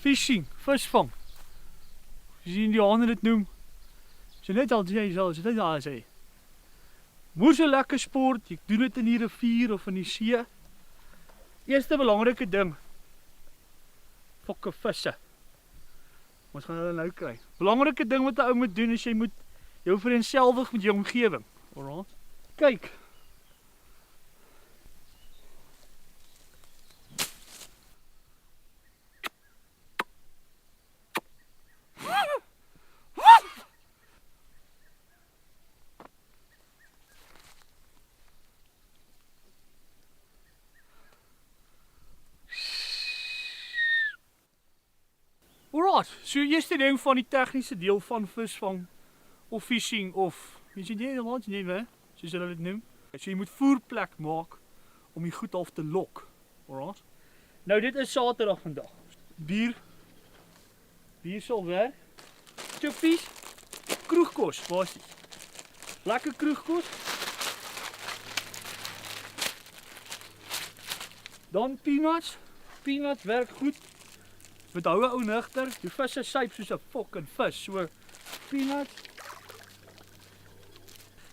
fishing, visvang. Soos die Indianen dit noem. So net al sê. Moer so lekker sport, jy doen dit in die rivier of in die see. Eerste belangrike ding, fokke visse. Ons gaan hulle nou kry. Belangrike ding wat 'n ou moet doen is jy moet jou vereenselwig met jou omgewing. Alright. Kyk. Alright, so eerste ding van die tegniese deel van visvang of fishing of weet jy nie, soos hulle dit noem. So jy moet voerplek maak om die goed half te lok. Alright. Nou dit is Saterdag vandag. Bier sal werk. Chippies, kroegkos basies. Lekker kroegkos. Dan peanuts. Peanuts werk goed. Met hou 'n ou nigter, die visse suip soos 'n fucking vis, so peanuts.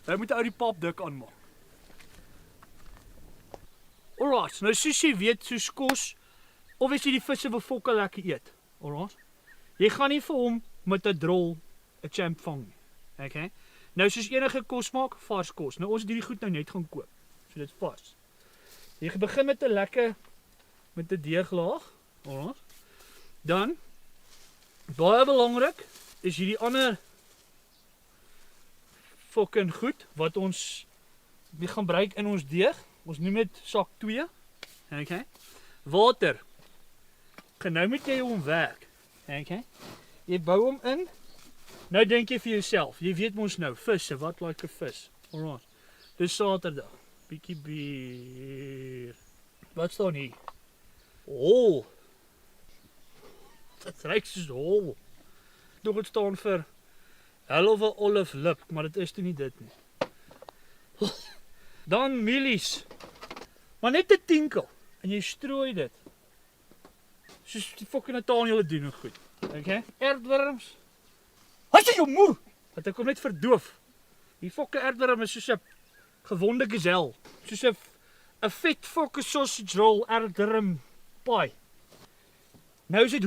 Jy moet ou die pap dik aanmaak. Alright, nou soos jy weet, soos kos, of as jy die visse wil fokke lekker eet, alright. Jy gaan nie vir hom met 'n drol 'n champ vang nie. Okay? Nou soos enige kos maak, vars kos. Nou ons het hierdie goed nou net gaan koop. So dit vars. Jy begin met 'n lekker met 'n deeglaag, alright. Dan, baie belangrik, is hierdie ander fucking goed, wat ons gaan gebruik in ons deeg. Ons noem dit sak 2. Okay. Water. Nou moet jy hom werk. Okay. Jy bou hom in. Nou dink jy vir jouself, jy weet mos nou, visse, wat like 'n vis. Alright. Dis Saterdag. Bietjie bier. Wat staan hier? Oh. Dit ruik soos hol. Nog het staan vir hell of 'n olive lip, maar dit is toe nie dit nie. Dan mielies. Maar net 'n tinkel en jy strooi dit. Soos die fucking Nathaniel doen en goed. Okay? Aardwurms. Hy sê jou moer. Dat ek hom net verdoof. Die fucking aardwurm is soos 'n gewonde gesel. Soos 'n vet fucking sausage roll aardwurm pie. Nou is dit